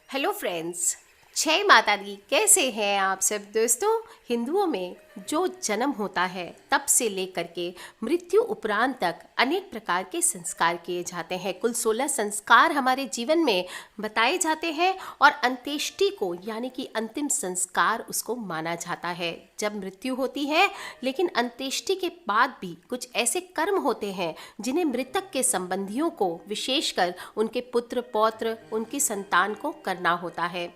Hello friends, जय माता दी। कैसे हैं आप सब दोस्तों। हिंदुओं में जो जन्म होता है तब से लेकर के मृत्यु उपरांत तक अनेक प्रकार के संस्कार किए जाते हैं। कुल 16 संस्कार हमारे जीवन में बताए जाते हैं और अंत्येष्टि को यानी कि अंतिम संस्कार उसको माना जाता है जब मृत्यु होती है। लेकिन अंत्येष्टि के बाद भी कुछ ऐसे कर्म होते हैं जिन्हें मृतक के संबंधियों को, विशेषकर उनके पुत्र पौत्र, उनकी संतान को करना होता है।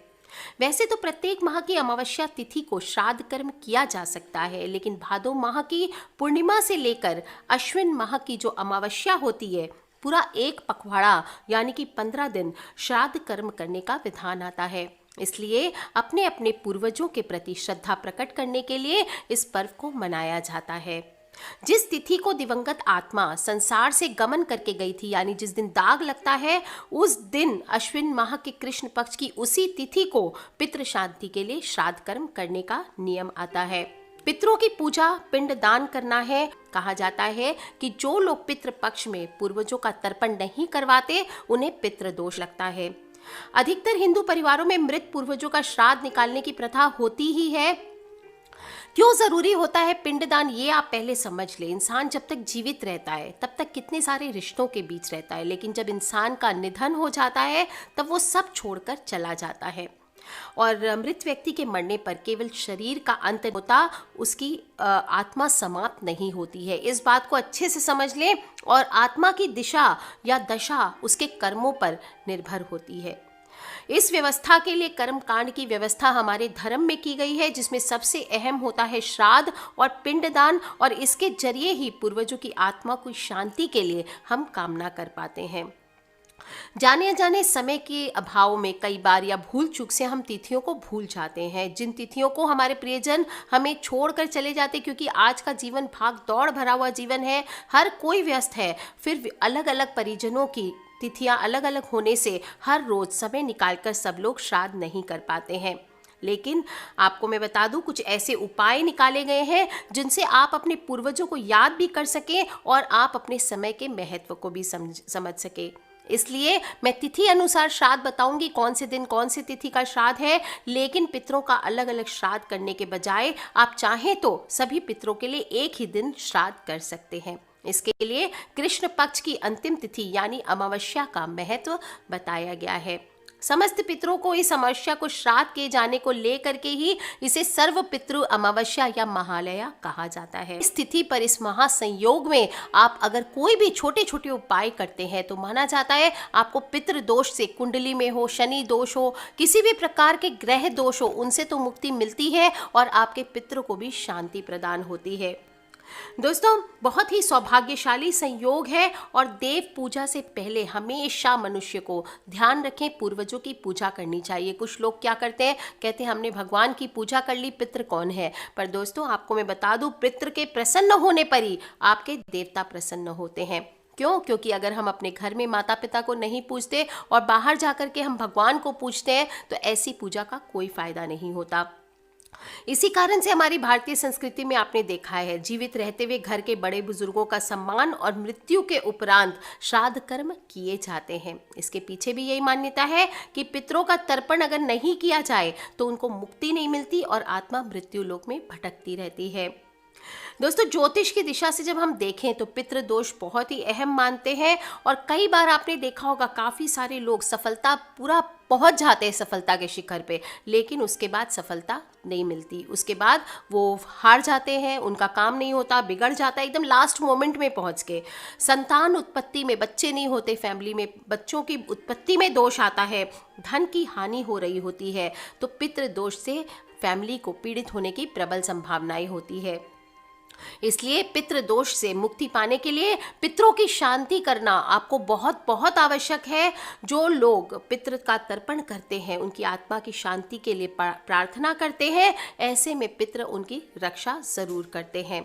वैसे तो प्रत्येक माह की अमावस्या तिथि को श्राद्ध कर्म किया जा सकता है, लेकिन भादो माह की पूर्णिमा से लेकर अश्विन माह की जो अमावस्या होती है, पूरा एक पखवाड़ा यानी कि 15 दिन श्राद्ध कर्म करने का विधान आता है। इसलिए अपने अपने पूर्वजों के प्रति श्रद्धा प्रकट करने के लिए इस पर्व को मनाया जाता है। जिस तिथि को दिवंगत आत्मा संसार से गमन करके गई थी, यानी जिस दिन दाग लगता है, उस दिन अश्विन माह के कृष्ण पक्ष की उसी तिथि को पितृ शांति के लिए श्राद्ध कर्म करने का नियम आता है। पितरों की पूजा, पिंड दान करना है। कहा जाता है कि जो लोग पितृ पक्ष में पूर्वजों का तर्पण नहीं करवाते उन्हें पितृ दोष लगता है। अधिकतर हिंदू परिवारों में मृत पूर्वजों का श्राद्ध निकालने की प्रथा होती ही है। क्यों जरूरी होता है पिंडदान, ये आप पहले समझ ले। इंसान जब तक जीवित रहता है तब तक कितने सारे रिश्तों के बीच रहता है, लेकिन जब इंसान का निधन हो जाता है तब वो सब छोड़कर चला जाता है। और मृत व्यक्ति के मरने पर केवल शरीर का अंत होता, उसकी आत्मा समाप्त नहीं होती है। इस बात को अच्छे से समझ लें। और आत्मा की दिशा या दशा उसके कर्मों पर निर्भर होती है। इस व्यवस्था के लिए कर्म कांड की व्यवस्था हमारे धर्म में की गई है, जिसमें सबसे अहम होता है श्राद्ध और पिंडदान। और इसके जरिए ही पूर्वजों की आत्मा की शांति के लिए हम कामना कर पाते हैं। जाने अनजाने समय के अभाव में कई बार या भूल चूक से हम तिथियों को भूल जाते हैं, जिन तिथियों को हमारे प्रियजन हमें छोड़कर चले जाते, क्योंकि आज का जीवन भाग दौड़ भरा हुआ जीवन है, हर कोई व्यस्त है। फिर अलग अलग परिजनों की तिथियां अलग अलग होने से हर रोज समय निकालकर सब लोग श्राद्ध नहीं कर पाते हैं। लेकिन आपको मैं बता दूं, कुछ ऐसे उपाय निकाले गए हैं जिनसे आप अपने पूर्वजों को याद भी कर सकें और आप अपने समय के महत्व को भी समझ सकें। इसलिए मैं तिथि अनुसार श्राद्ध बताऊंगी, कौन से दिन कौन सी तिथि का श्राद्ध है। लेकिन पितरों का अलग अलग श्राद्ध करने के बजाय आप चाहें तो सभी पितरों के लिए एक ही दिन श्राद्ध कर सकते हैं। इसके लिए कृष्ण पक्ष की अंतिम तिथि यानी अमावस्या का महत्व बताया गया है। समस्त पितरों को इस अमावस्या को श्राद्ध किए जाने को लेकर के ही इसे सर्व पितृ अमावस्या या महालया कहा जाता है। इस तिथि पर, इस महासंयोग में आप अगर कोई भी छोटे छोटे उपाय करते हैं तो माना जाता है आपको पितृ दोष से, कुंडली में हो, शनि दोष हो, किसी भी प्रकार के ग्रह दोष हो, उनसे तो मुक्ति मिलती है और आपके पितरों को भी शांति प्रदान होती है। दोस्तों, बहुत ही सौभाग्यशाली संयोग है और देव पूजा से पहले हमेशा मनुष्य को ध्यान रखें, पूर्वजों की पूजा करनी चाहिए। कुछ लोग क्या करते हैं, कहते हैं हमने भगवान की पूजा कर ली, पितृ कौन है। पर दोस्तों, आपको मैं बता दूं, पितृ के प्रसन्न होने पर ही आपके देवता प्रसन्न होते हैं। क्यों? क्योंकि अगर हम अपने घर में माता पिता को नहीं पूजते और बाहर जाकर के हम भगवान को पूजते हैं तो ऐसी पूजा का कोई फायदा नहीं होता। इसी कारण से हमारी भारतीय संस्कृति में आपने देखा है, जीवित रहते हुए घर के बड़े बुजुर्गों का सम्मान और मृत्यु के उपरांत श्राद्ध कर्म किए जाते हैं। इसके पीछे भी यही मान्यता है कि पितरों का तर्पण अगर नहीं किया जाए तो उनको मुक्ति नहीं मिलती और आत्मा मृत्यु लोक में भटकती रहती है। दोस्तों, ज्योतिष की दिशा से जब हम देखें तो पितृ दोष बहुत ही अहम मानते हैं। और कई बार आपने देखा होगा, काफ़ी सारे लोग सफलता पूरा पहुंच जाते हैं सफलता के शिखर पे, लेकिन उसके बाद सफलता नहीं मिलती। उसके बाद वो हार जाते हैं, उनका काम नहीं होता, बिगड़ जाता है, एकदम लास्ट मोमेंट में पहुंच के। संतान उत्पत्ति में बच्चे नहीं होते, फैमिली में बच्चों की उत्पत्ति में दोष आता है, धन की हानि हो रही होती है। तो पितृ दोष से फैमिली को पीड़ित होने की प्रबल संभावनाएं होती है। इसलिए पितृ दोष से मुक्ति पाने के लिए पितरों की शांति करना आपको बहुत बहुत आवश्यक है। जो लोग पितृ का तर्पण करते हैं, उनकी आत्मा की शांति के लिए प्रार्थना करते हैं, ऐसे में पितृ उनकी रक्षा जरूर करते हैं।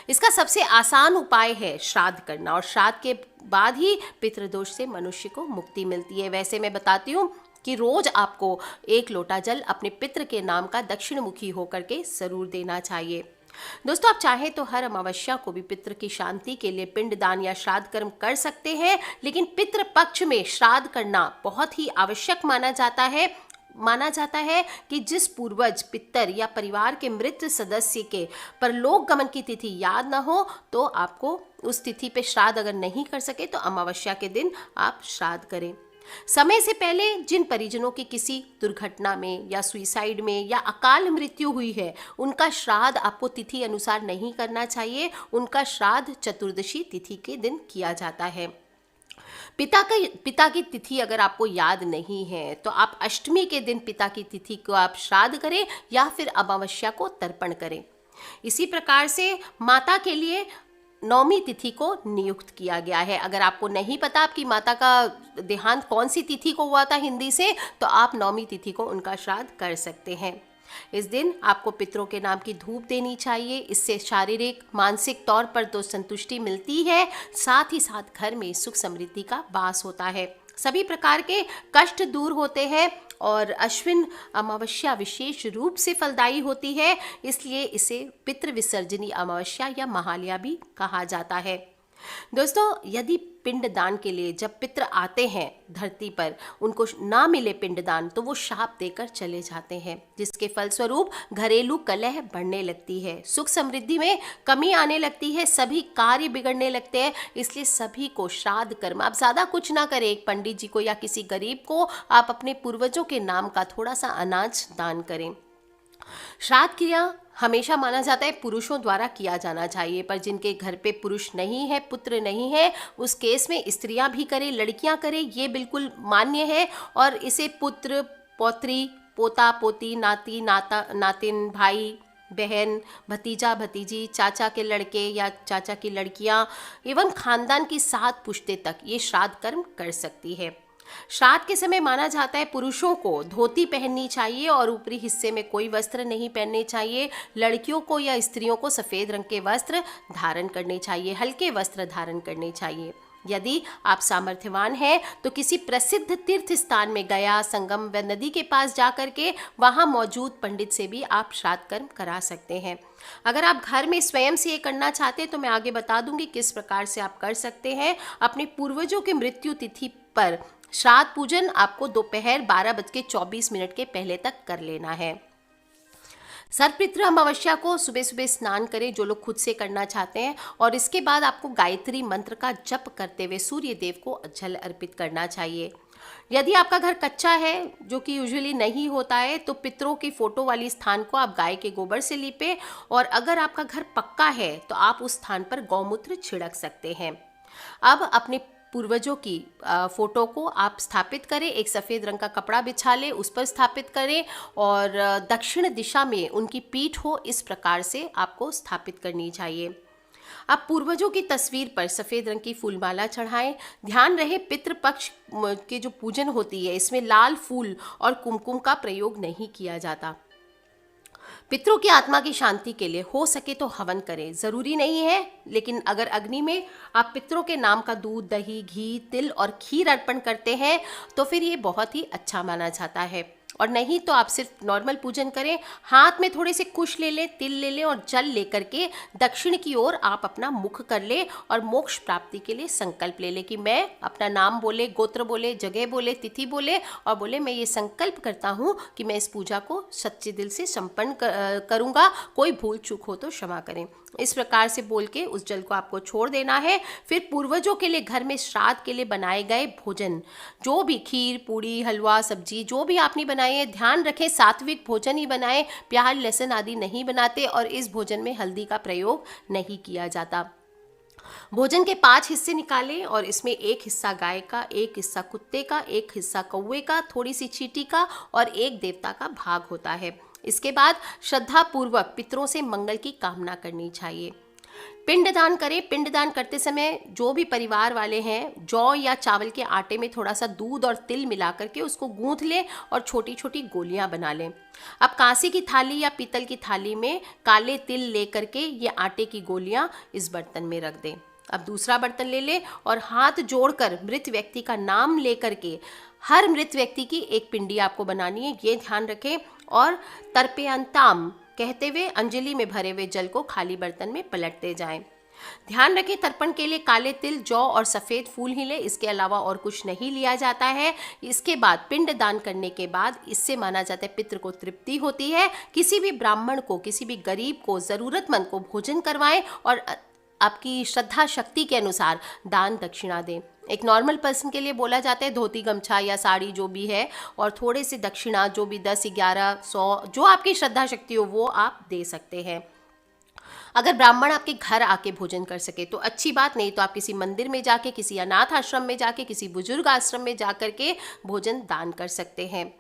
इसका सबसे आसान उपाय है श्राद्ध करना, और श्राद्ध के बाद ही पितृदोष से मनुष्य को मुक्ति मिलती है। वैसे मैं बताती हूँ कि रोज आपको 1 लोटा जल अपने पितृ के नाम का दक्षिण मुखी होकर के जरूर देना चाहिए। दोस्तों, आप चाहें तो हर अमावस्या को भी पितृ की शांति के लिए पिंडदान या श्राद्ध कर्म कर सकते हैं, लेकिन पितृ पक्ष में श्राद्ध करना बहुत ही आवश्यक माना जाता है। माना जाता है कि जिस पूर्वज, पितर या परिवार के मृत सदस्य के परलोक गमन की तिथि याद ना हो तो आपको उस तिथि पे श्राद्ध अगर नहीं कर सके तो अमावस्या के दिन आप श्राद्ध करें। समय से पहले जिन परिजनों की किसी दुर्घटना में या सुइसाइड में या अकाल मृत्यु हुई है, उनका श्राद्ध आपको तिथि अनुसार नहीं करना चाहिए। उनका श्राद्ध चतुर्दशी तिथि के दिन किया जाता है। पिता की तिथि अगर आपको याद नहीं है तो आप अष्टमी के दिन पिता की तिथि को आप श्राद्ध करें या फिर अमावस्या को तर्पण करें। इसी प्रकार से माता के लिए नौमी तिथि को नियुक्त किया गया है। अगर आपको नहीं पता आपकी माता का देहांत कौन सी तिथि को हुआ था हिंदी से, तो आप नौमी तिथि को उनका श्राद्ध कर सकते हैं। इस दिन आपको पितरों के नाम की धूप देनी चाहिए। इससे शारीरिक मानसिक तौर पर तो संतुष्टि मिलती है, साथ ही साथ घर में सुख समृद्धि का वास होता है, सभी प्रकार के कष्ट दूर होते हैं और अश्विन अमावस्या विशेष रूप से फलदायी होती है, इसलिए इसे पितृ विसर्जनी अमावस्या या महालया भी कहा जाता है। दोस्तों, यदि पिंडदान के लिए जब पितृ आते हैं धरती पर, उनको ना मिले पिंडदान तो वो शाप देकर चले जाते हैं, जिसके फलस्वरूप घरेलू कलह बढ़ने लगती है, सुख समृद्धि में कमी आने लगती है, सभी कार्य बिगड़ने लगते हैं। इसलिए सभी को श्राद्ध कर्म, आप ज़्यादा कुछ ना करें, एक पंडित जी को या किसी गरीब को आप अपने पूर्वजों के नाम का थोड़ा सा अनाज दान करें। श्राद्ध क्रिया हमेशा माना जाता है पुरुषों द्वारा किया जाना चाहिए, पर जिनके घर पे पुरुष नहीं है, पुत्र नहीं है, उस केस में स्त्रियां भी करें, लड़कियां करें, ये बिल्कुल मान्य है। और इसे पुत्र, पौत्री, पोता, पोती, नाती, नाता, नातिन, भाई, बहन, भतीजा, भतीजी, चाचा के लड़के या चाचा की लड़कियां एवं खानदान की 7 पुश्ते तक ये श्राद्ध कर्म कर सकती है। श्राद्ध के समय माना जाता है पुरुषों को धोती पहननी चाहिए और ऊपरी हिस्से में कोई वस्त्र नहीं पहनने चाहिए। लड़कियों को या स्त्रियों को सफ़ेद रंग के वस्त्र धारण करने चाहिए, हल्के वस्त्र धारण करने चाहिए। यदि आप सामर्थ्यवान हैं तो किसी प्रसिद्ध तीर्थ स्थान में गया, संगम व नदी के पास जाकर के वहाँ मौजूद पंडित से भी आप श्राद्ध कर्म करा सकते हैं। अगर आप घर में स्वयं से ये करना चाहते हैं तो मैं आगे बता दूंगी किस प्रकार से आप कर सकते हैं। अपने पूर्वजों की मृत्यु तिथि पर श्राद्ध पूजन आपको दोपहर 12:24 के पहले तक कर लेना है। सर्वपितृ अमावस्या को सुबह सुबह स्नान करें जो लोग खुद से करना चाहते हैं, और इसके बाद आपको गायत्री मंत्र का जप करते हुए सूर्य देव को जल अर्पित करना चाहिए। यदि आपका घर कच्चा है, जो कि यूजुअली नहीं होता है, तो पितरों की फोटो वाली स्थान को आप गाय के गोबर से लीपें, और अगर आपका घर पक्का है तो आप उस स्थान पर गौमूत्र छिड़क सकते हैं। अब अपने पूर्वजों की फोटो को आप स्थापित करें, एक सफ़ेद रंग का कपड़ा बिछा लें, उस पर स्थापित करें और दक्षिण दिशा में उनकी पीठ हो, इस प्रकार से आपको स्थापित करनी चाहिए। आप पूर्वजों की तस्वीर पर सफ़ेद रंग की फूलमाला चढ़ाएं। ध्यान रहे पितृपक्ष के जो पूजन होती है इसमें लाल फूल और कुमकुम का प्रयोग नहीं किया जाता। पितरों की आत्मा की शांति के लिए हो सके तो हवन करें, ज़रूरी नहीं है, लेकिन अगर अग्नि में आप पितरों के नाम का दूध, दही, घी, तिल और खीर अर्पण करते हैं तो फिर ये बहुत ही अच्छा माना जाता है। और नहीं तो आप सिर्फ नॉर्मल पूजन करें, हाथ में थोड़े से कुश ले लें, तिल ले लें और जल लेकर के दक्षिण की ओर आप अपना मुख कर लें और मोक्ष प्राप्ति के लिए संकल्प ले लें कि मैं अपना नाम बोले, गोत्र बोले, जगह बोले, तिथि बोले और बोले मैं ये संकल्प करता हूँ कि मैं इस पूजा को सच्चे दिल से संपन्न करूँगा, कोई भूल चूक हो तो क्षमा करें। इस प्रकार से बोल के उस जल को आपको छोड़ देना है। फिर पूर्वजों के लिए घर में श्राद्ध के लिए बनाए गए भोजन, जो भी खीर, पूड़ी, हलवा, सब्जी जो भी आपने बनाए है, ध्यान रखें सात्विक भोजन ही बनाएं, प्याज, लहसुन आदि नहीं बनाते और इस भोजन में हल्दी का प्रयोग नहीं किया जाता। भोजन के 5 हिस्से निकालें और इसमें एक हिस्सा गाय का, एक हिस्सा कुत्ते का, एक हिस्सा कौवे का, थोड़ी सी चींटी का और एक देवता का भाग होता है। इसके बाद श्रद्धा पूर्वक पितरों से मंगल की कामना करनी चाहिए। पिंडदान करें। पिंडदान करते समय जो भी परिवार वाले हैं, जौ या चावल के आटे में थोड़ा सा दूध और तिल मिला करके उसको गूंथ लें और छोटी छोटी गोलियां बना लें। अब कांसे की थाली या पीतल की थाली में काले तिल ले करके ये आटे की गोलियां इस बर्तन में रख दें। अब दूसरा बर्तन ले लें और हाथ जोड़कर मृत व्यक्ति का नाम ले करके हर मृत व्यक्ति की एक पिंडी आपको बनानी है, ये ध्यान रखें। और तर्पयांताम कहते हुए अंजलि में भरे हुए जल को खाली बर्तन में पलटते जाएं। ध्यान रखें, तर्पण के लिए काले तिल, जौ और सफ़ेद फूल ही लें, इसके अलावा और कुछ नहीं लिया जाता है। इसके बाद पिंड दान करने के बाद इससे माना जाता है पितृ को तृप्ति होती है। किसी भी ब्राह्मण को, किसी भी गरीब को, ज़रूरतमंद को भोजन करवाएं और आपकी श्रद्धा शक्ति के अनुसार दान दक्षिणा दें। एक नॉर्मल पर्सन के लिए बोला जाता है धोती गमछा या साड़ी जो भी है, और थोड़े से दक्षिणा जो भी 10, 11, 100 जो आपकी श्रद्धा शक्ति हो वो आप दे सकते हैं। अगर ब्राह्मण आपके घर आके भोजन कर सके तो अच्छी बात, नहीं तो आप किसी मंदिर में जाके, किसी अनाथ आश्रम में जाके, किसी बुजुर्ग आश्रम में जा कर के भोजन दान कर सकते हैं।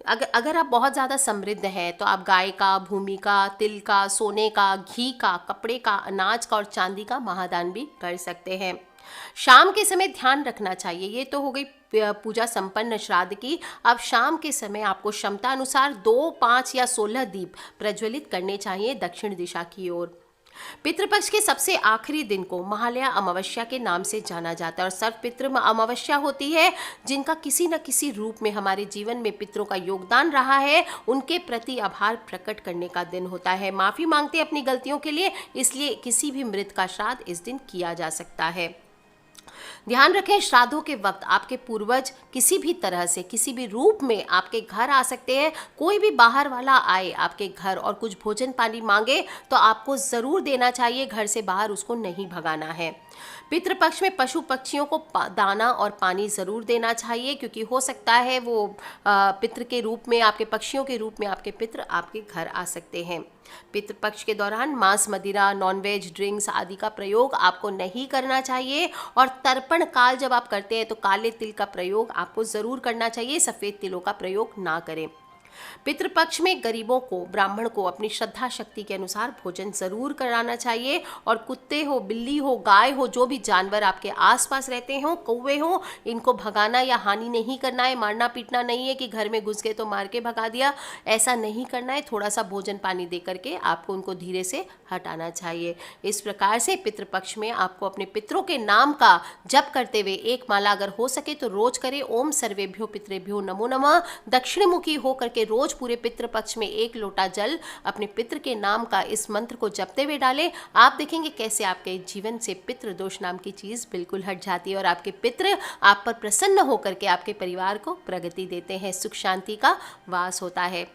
अगर आप बहुत ज़्यादा समृद्ध हैं तो आप गाय का, भूमि का, तिल का, सोने का, घी का, कपड़े का, अनाज का और चांदी का महादान भी कर सकते हैं। शाम के समय ध्यान रखना चाहिए, ये तो हो गई पूजा संपन्न श्राद्ध की। अब शाम के समय आपको क्षमता अनुसार 2, 5 या 16 दीप प्रज्वलित करने चाहिए दक्षिण दिशा की ओर। पितृपक्ष के सबसे आखिरी दिन को महालया अमावस्या के नाम से जाना जाता है और सर्वपितृ अमावस्या होती है। जिनका किसी न किसी रूप में हमारे जीवन में पितरों का योगदान रहा है, उनके प्रति आभार प्रकट करने का दिन होता है। माफ़ी मांगते हैं अपनी गलतियों के लिए, इसलिए किसी भी मृत का श्राद्ध इस दिन किया जा सकता है। ध्यान रखें, श्राद्धों के वक्त आपके पूर्वज किसी भी तरह से, किसी भी रूप में आपके घर आ सकते हैं। कोई भी बाहर वाला आए आपके घर और कुछ भोजन पानी मांगे तो आपको ज़रूर देना चाहिए, घर से बाहर उसको नहीं भगाना है। पितृपक्ष में पशु पक्षियों को दाना और पानी ज़रूर देना चाहिए, क्योंकि हो सकता है वो पितृ के रूप में, आपके पक्षियों के रूप में आपके पितृ आपके घर आ सकते हैं। पितृपक्ष के दौरान मांस, मदिरा, नॉनवेज, ड्रिंक्स आदि का प्रयोग आपको नहीं करना चाहिए। और तर्पण काल जब आप करते हैं तो काले तिल का प्रयोग आपको ज़रूर करना चाहिए, सफ़ेद तिलों का प्रयोग ना करें। पितृपक्ष में गरीबों को, ब्राह्मण को अपनी श्रद्धा शक्ति के अनुसार भोजन जरूर कराना चाहिए। और कुत्ते हो, बिल्ली हो, गाय हो, जो भी जानवर आपके आसपास रहते हो, कौवे हो, इनको भगाना या हानि नहीं करना है। मारना पीटना नहीं है कि घर में घुस गए तो मार के भगा दिया, ऐसा नहीं करना है। थोड़ा सा भोजन पानी दे करके आपको उनको धीरे से हटाना चाहिए। इस प्रकार से पितृपक्ष में आपको अपने पितरों के नाम का जप करते हुए एक माला अगर हो सके तो रोज करें। ओम सर्वेभ्यो पितरेभ्यो नमो नमः। दक्षिणमुखी होकर के रोज पूरे पितृपक्ष में 1 लोटा जल अपने पितृ के नाम का इस मंत्र को जपते हुए डालें। आप देखेंगे कैसे आपके जीवन से पितृ दोष नाम की चीज़ बिल्कुल हट जाती है और आपके पितृ आप पर प्रसन्न होकर के आपके परिवार को प्रगति देते हैं, सुख शांति का वास होता है।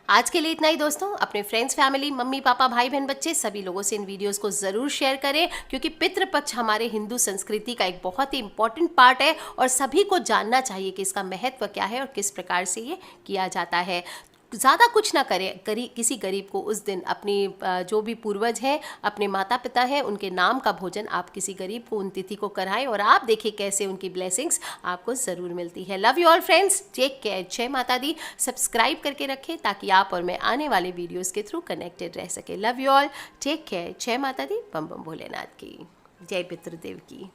आज के लिए इतना ही दोस्तों। अपने फ्रेंड्स, फैमिली, मम्मी पापा, भाई बहन, बच्चे सभी लोगों से इन वीडियोस को ज़रूर शेयर करें, क्योंकि पितृपक्ष हमारे हिंदू संस्कृति का एक बहुत ही इंपॉर्टेंट पार्ट है और सभी को जानना चाहिए कि इसका महत्व क्या है और किस प्रकार से ये किया जाता है। ज़्यादा कुछ ना करें, किसी गरीब को उस दिन अपनी जो भी पूर्वज हैं, अपने माता पिता हैं, उनके नाम का भोजन आप किसी गरीब को उन तिथि को कराएं और आप देखिए कैसे उनकी ब्लेसिंग्स आपको ज़रूर मिलती है। Love you all friends, take care, जय माता दी। सब्सक्राइब करके रखें ताकि आप और मैं आने वाले वीडियोज़ के थ्रू कनेक्टेड रह सके। Love you all, take care, जय माता दी, बम बम भोलेनाथ की, जय पितृदेव की।